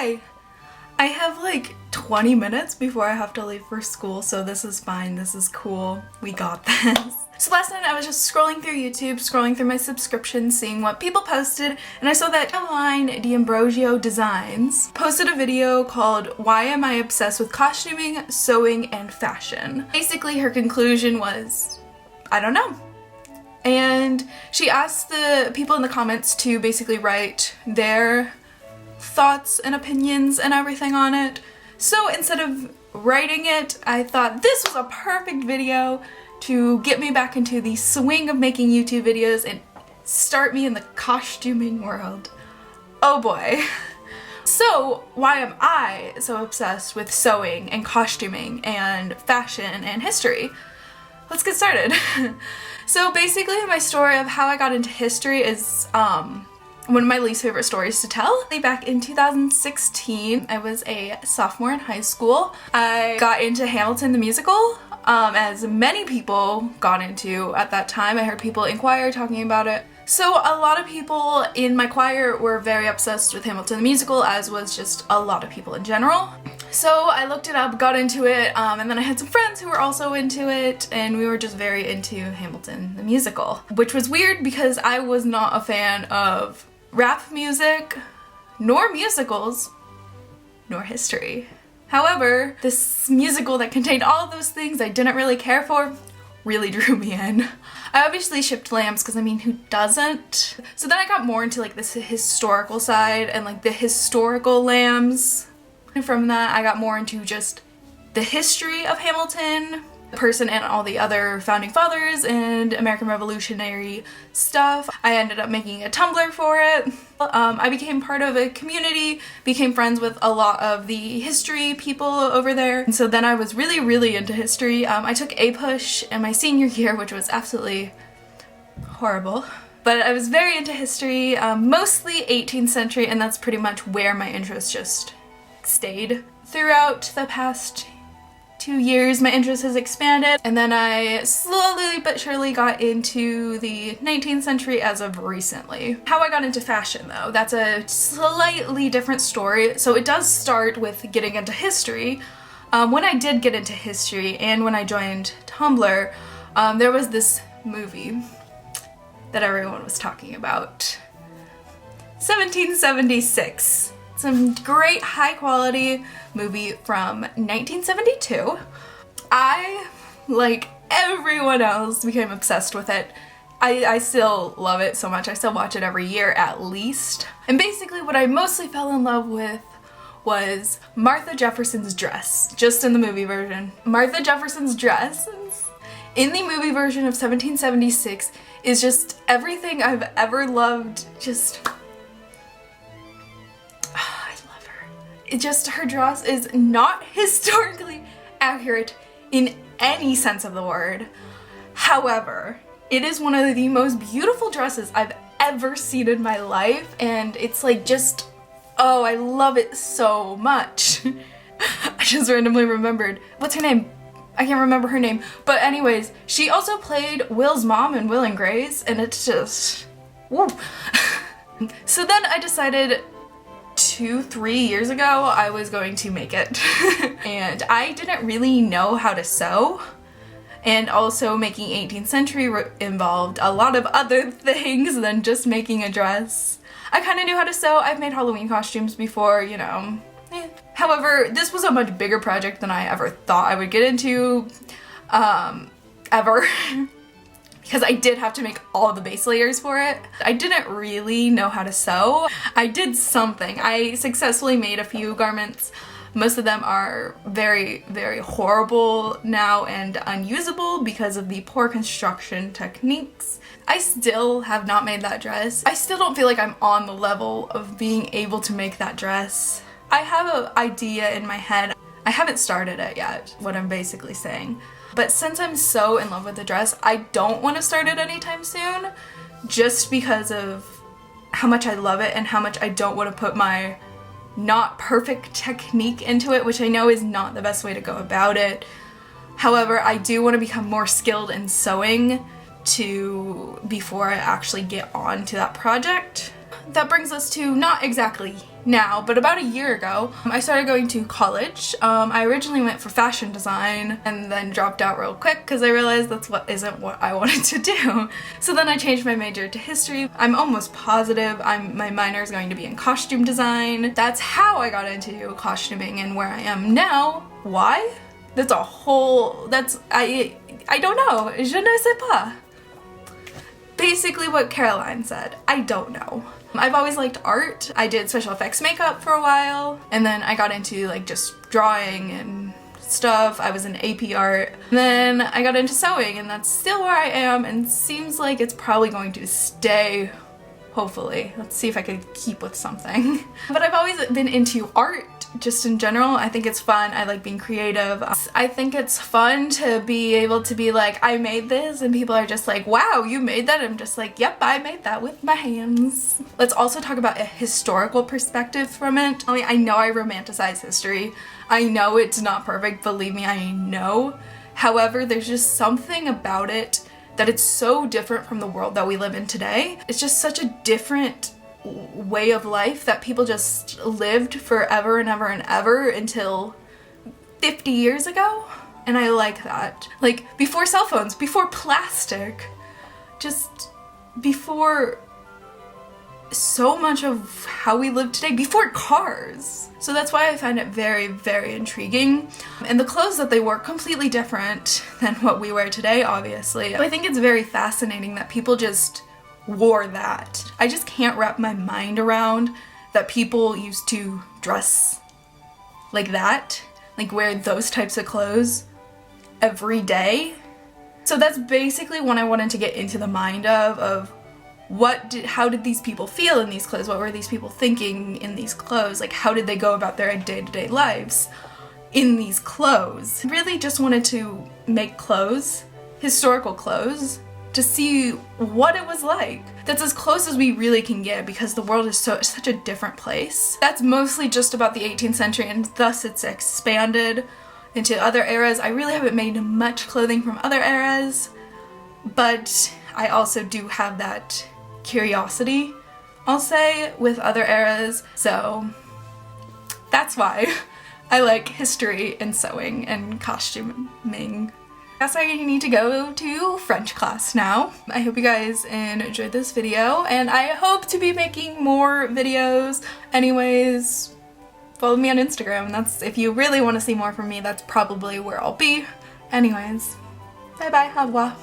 Hi! I have like 20 minutes before I have to leave for school, so this is fine, this is cool, we got this. So last night I was just scrolling through YouTube, scrolling through my subscriptions, seeing what people posted, and I saw that Caroline D'Ambrosio Designs posted a video called Why Am I Obsessed with Costuming, Sewing, and Fashion? Basically her conclusion was, I don't know. And she asked the people in the comments to basically write their thoughts and opinions and everything on it. So instead of writing it, I thought this was a perfect video to get me back into the swing of making YouTube videos and start me in the costuming world. Oh boy. So why am I so obsessed with sewing and costuming and fashion and history? Let's get started. So basically my story of how I got into history is one of my least favorite stories to tell. Back in 2016, I was a sophomore in high school. I got into Hamilton the musical, as many people got into at that time. I heard people in choir talking about it. So a lot of people in my choir were very obsessed with Hamilton the musical, as was just a lot of people in general. So I looked it up, got into it, and then I had some friends who were also into it, and we were just very into Hamilton the musical. Which was weird because I was not a fan of rap music, nor musicals, nor history. However, this musical that contained all of those things I didn't really care for really drew me in. I obviously shipped lambs because I mean, who doesn't? So then I got more into like this historical side and like the historical lambs. And from that I got more into just the history of Hamilton, the person and all the other founding fathers and American Revolutionary stuff. I ended up making a Tumblr for it. I became part of a community, became friends with a lot of the history people over there. And so then I was really into history. I took A-Push in my senior year, which was absolutely horrible. But I was very into history, mostly 18th century, and that's pretty much where my interest just stayed. Throughout the past 2 years, my interest has expanded, and then I slowly but surely got into the 19th century as of recently. How I got into fashion though, that's a slightly different story. So it does start with getting into history. When I did get into history and when I joined Tumblr, there was this movie that everyone was talking about. 1776. Some great high quality movie from 1972. I, like everyone else, became obsessed with it. I still love it so much. I still watch it every year at least. And basically what I mostly fell in love with was Martha Jefferson's dress, just in the movie version. Martha Jefferson's dress in the movie version of 1776 is just everything I've ever loved. Just her dress is not historically accurate in any sense of the word. However, it is one of the most beautiful dresses I've ever seen in my life, and it's like just, oh, I love it so much. I just randomly remembered. What's her name? I can't remember her name. But anyways, she also played Will's mom in Will and Grace, and it's just, woo. So then I decided 2-3 years ago I was going to make it. And I didn't really know how to sew, and also making 18th century involved a lot of other things than just making a dress. I kind of knew how to sew. I've made Halloween costumes before, you know. However, this was a much bigger project than I ever thought I would get into, ever. Because I did have to make all the base layers for it. I didn't really know how to sew. I did something. I successfully made a few garments. Most of them are very horrible now and unusable because of the poor construction techniques. I still have not made that dress. I still don't feel like I'm on the level of being able to make that dress. I have an idea in my head. I haven't started it yet, what I'm basically saying. But since I'm so in love with the dress, I don't want to start it anytime soon, just because of how much I love it and how much I don't want to put my not perfect technique into it, which I know is not the best way to go about it. However, I do want to become more skilled in sewing before I actually get on to that project. That brings us to not exactly now, but about a year ago, I started going to college. I originally went for fashion design and then dropped out real quick because I realized isn't what I wanted to do. So then I changed my major to history. I'm almost positive my minor is going to be in costume design. That's how I got into costuming and where I am now. Why? That's a whole, I don't know. Je ne sais pas. Basically what Caroline said. I don't know. I've always liked art. I did special effects makeup for a while, and then I got into like just drawing and stuff. I was in AP art. Then I got into sewing, and that's still where I am, and seems like it's probably going to stay, hopefully. Let's see if I can keep with something. But I've always been into art just in general. I think it's fun. I like being creative. I think it's fun to be able to be like, I made this, and people are just like, wow, you made that? I'm just like, yep, I made that with my hands. Let's also talk about a historical perspective from it. I know I romanticize history. I know it's not perfect, believe me, I know. However, there's just something about it that it's so different from the world that we live in today. It's just such a different way of life that people just lived forever and ever and ever until 50 years ago. And I like that. Like, before cell phones, before plastic, just before so much of how we live today, before cars. So that's why I find it very, very intriguing. And the clothes that they wore, completely different than what we wear today, obviously. But I think it's very fascinating that people just wore that. I just can't wrap my mind around that people used to dress like that, like wear those types of clothes every day. So that's basically what I wanted to get into the mind of how did these people feel in these clothes? What were these people thinking in these clothes? Like, how did they go about their day-to-day lives in these clothes? Really just wanted to make clothes, historical clothes, to see what it was like. That's as close as we really can get because the world is such a different place. That's mostly just about the 18th century, and thus it's expanded into other eras. I really haven't made much clothing from other eras, but I also do have that curiosity, I'll say, with other eras. So that's why I like history and sewing and costuming. I guess I need to go to French class now. I hope you guys enjoyed this video, and I hope to be making more videos. Anyways, follow me on Instagram, and that's, if you really want to see more from me, that's probably where I'll be. Anyways, bye bye, au revoir.